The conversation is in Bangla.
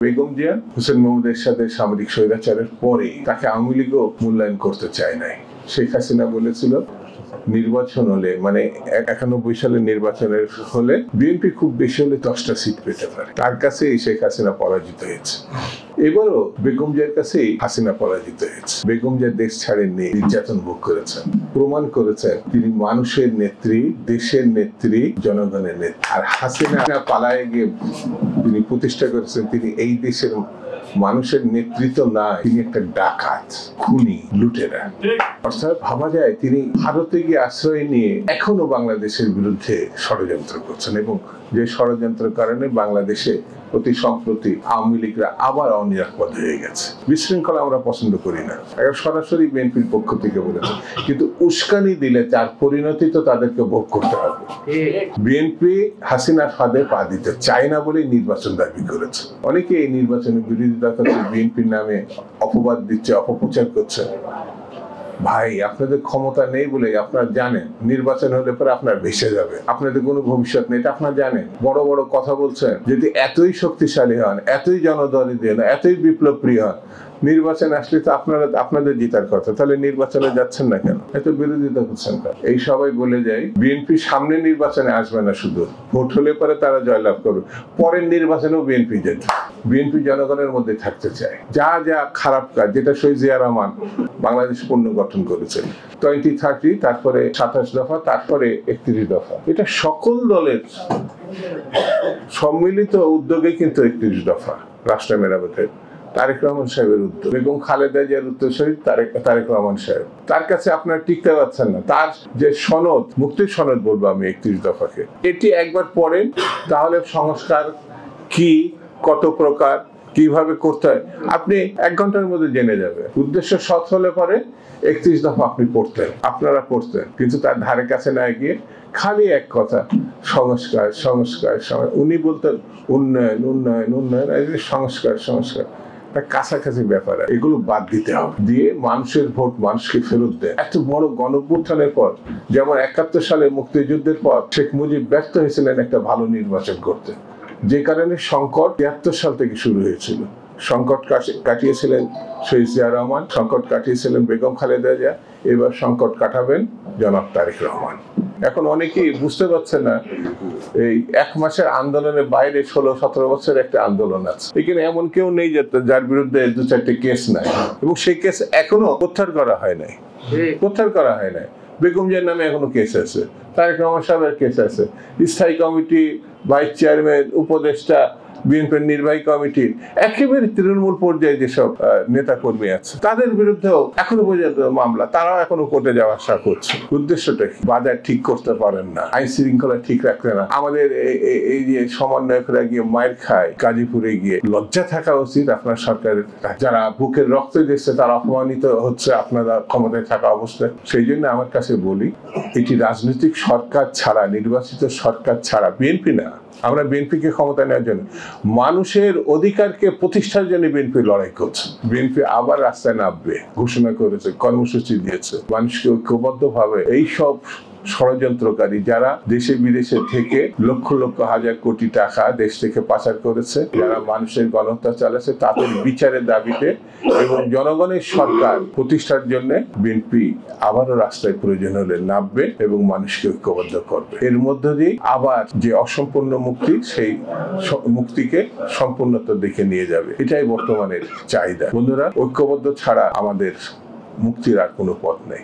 বেগম জিয়া হোসেন মোহাম্মদ এরশাদের সামরিক স্বৈরাচারের পরে তাকে আওয়ামী লীগও মূল্যায়ন করতে চায় নাই। শেখ হাসিনা বলেছিল নির্বাচন হলে, মানে 91 সালের নির্বাচনের হলে বিএনপি খুব বেশি হলে 10টা সিট পেতে পারে। তার কাছেই শেখ হাসিনা পরাজিত হয়েছে। এবারও বেগম জিয়ার কাছেই হাসিনা পরাজিত হয়েছে। বেগম জিয়া দেশ ছাড়েননি, নির্যাতন ভোগ করেছেন, প্রমাণ করেছেন তিনি মানুষের নেত্রী, দেশের নেত্রী, জনগণের নেত্রী। আর হাসিনা পালায়ে গিয়ে তিনি প্রতিষ্ঠা করেছেন তিনি এই দেশের মানুষের নেতৃত্ব না, তিনি একটা ডাকাত, খুনি, লুটেরা। অর্থাৎ ভাবা যায় তিনি ভারতে গিয়ে আশ্রয় নিয়ে এখনো বাংলাদেশের বিরুদ্ধে ষড়যন্ত্র করছেন, এবং যে ষড়যন্ত্রের কারণে বাংলাদেশে অতি সম্প্রতি আওয়ামী লীগরা আবার অনিরাপদ হয়ে গেছে। বিশৃঙ্খলা আমরা পছন্দ করি না, সরাসরি বিএনপির পক্ষ থেকে বলেছে, কিন্তু উস্কানি দিলে তার পরিণতি তো তাদেরকে ভোগ করতে হবে। বিএনপি হাসিনার ফাঁদে পা দিতে চায় না বলেই নির্বাচন দাবি করেছে। অনেকে এই নির্বাচনের বিরোধিতা করছে, বিএনপির নামে অপবাদ দিচ্ছে, অপপ্রচার করছে। ভাই, আপনাদের ক্ষমতা নেই বলে আপনারা জানেন নির্বাচন হলে পরে আপনার ভেসে যাবে, আপনাদের কোনো ভবিষ্যৎ নেই, এটা আপনারা জানেন। বড় বড় কথা বলছেন, যদি এতই শক্তিশালী হন, এতই জনদরদী হন, এতই বিপ্লব প্রিয় হন, নির্বাচন আসলে তো আপনাদের জিতার কথা, তাহলে নির্বাচনে যাচ্ছেন না কেন? এত বিরোধিতা করছেন কেন? এই সবাই বলে যায় বিএনপি সামনে নির্বাচনে আসবে না, শুধু ভোট হলে পরে তারা জয়লাভ করবে, পরের নির্বাচনেও বিএনপি যেতে। বিএনপি জনগণের মধ্যে থাকতে চায়। যা যা খারাপ কাজ, যেটা শহীদ জিয়া রহমান বাংলাদেশ পুনর্গঠন করেছেন 2030, তারপরে 27 দফা, তারপরে 31 দফা, এটা সকল দলের সম্মিলিত উদ্যোগে কিন্তু 31 দফা রাষ্ট্র মেরামতের তারেক রহমান সাহেবের উদ্যোগ, বেগম খালেদা জিয়ার উত্তরসূরি তারেক রহমান সাহেব। তার কাছে আপনারা টিকতে পারছেন না। তার যে সনদ, মুক্তির সনদ বলবো আমি 31 দফাকে, এটি একবার পড়েন, তাহলে সংস্কার কি, কত প্রকার, কিভাবে করতে হয় আপনি 1 ঘন্টার মধ্যে জেনে যাবে। উদ্দেশ্য সৎ হলে পরে 31 দফা আপনি পড়তেন, আপনারা পড়তেন, কিন্তু তার ধারে কাছে না গিয়ে খালি এক কথা, সংস্কার সংস্কার। উনি বলতেন উন্নয়ন উন্নয়ন উন্নয়ন, সংস্কার সংস্কার। কাছাকাছি ব্যাপার, এগুলো বাদ দিতে হবে, দিয়ে মানুষের ভোট মানুষকে ফেরত দেয়। এত বড় গণঅভ্যুত্থানের পর, যেমন 71 সালে মুক্তিযুদ্ধের পর শেখ মুজিব ব্যর্থ হয়েছিলেন একটা ভালো নির্বাচন করতে, যে কারণে সংকট 73 সাল থেকে শুরু হয়েছিল। সংকট কাটিয়েছিলেন শহীদ জিয়া রহমান, সংকট কাটিয়েছিলেন বেগম খালেদা জিয়া, এবার সংকট কাটাবেন জনাব তারেক রহমান। এখন অনেকেই বুঝতে পারছে না, এই 1 মাসের আন্দোলনের বাইরে 16-17 বছরের একটা আন্দোলন আছে। এখানে এমন কেউ নেই যার বিরুদ্ধে 2-4টে কেস নাই, এবং সেই কেস এখনো প্রত্যাহার করা হয় নাই, প্রত্যাহার করা হয় নাই। বেগম জিয়ার নামে এখনো কেস আছে, তারেক রহমান সাহেবের কেস আছে, স্থায়ী কমিটি, ভাইস চেয়ারম্যান, উপদেষ্টা, বিএনপির নির্বাহী কমিটির একেবারে তৃণমূল পর্যায়ে যেসব নেতা কর্মী আছে তাদের বিরুদ্ধেও এখনো পর্যন্ত মামলা, তারাও এখনো কোর্টে যাওয়ার আশা করছে। উদ্দেশ্যটা কি? বাজার ঠিক করতে পারেন না, আইন শৃঙ্খলা ঠিক রাখতে না। আমাদের এই যে সমন্বয়করা গিয়ে মায়ের খায় গাজীপুরে গিয়ে, লজ্জা থাকা উচিত আপনার সরকারের। যারা বুকের রক্ত দিচ্ছে তারা অপমানিত হচ্ছে আপনারা ক্ষমতায় থাকা অবস্থায়। সেই জন্য আমার কাছে বলি, এটি রাজনৈতিক সরকার ছাড়া, নির্বাচিত সরকার ছাড়া, বিএনপি না, আমরা বিএনপিকে ক্ষমতা নেওয়ার জন্য, মানুষের অধিকারকে প্রতিষ্ঠার জন্য বিএনপি লড়াই করছে। বিএনপি আবার রাস্তায় নামবে ঘোষণা করেছে, কর্মসূচি দিয়েছে। মানুষকে ঐক্যবদ্ধভাবে এইসব ষড়যন্ত্রকারী যারা দেশে বিদেশে থেকে লক্ষ লক্ষ হাজার কোটি টাকা দেশ থেকে পাচার করেছে, যারা মানুষের গণহত্যা চালাচ্ছে, তাদের বিচারের দাবিতে এবং জনগণের সরকার প্রতিষ্ঠার জন্য বিএনপি আবারও রাস্তায় প্রয়োজন হলে নামবে এবং মানুষকে ঐক্যবদ্ধ করবে। এর মধ্য দিয়ে আবার যে অসম্পূর্ণ মুক্তি, সেই মুক্তিকে সম্পূর্ণতার দিকে নিয়ে যাবে। এটাই বর্তমানের চাহিদা। বন্ধুরা, ঐক্যবদ্ধ ছাড়া আমাদের মুক্তির আর কোনো পথ নেই।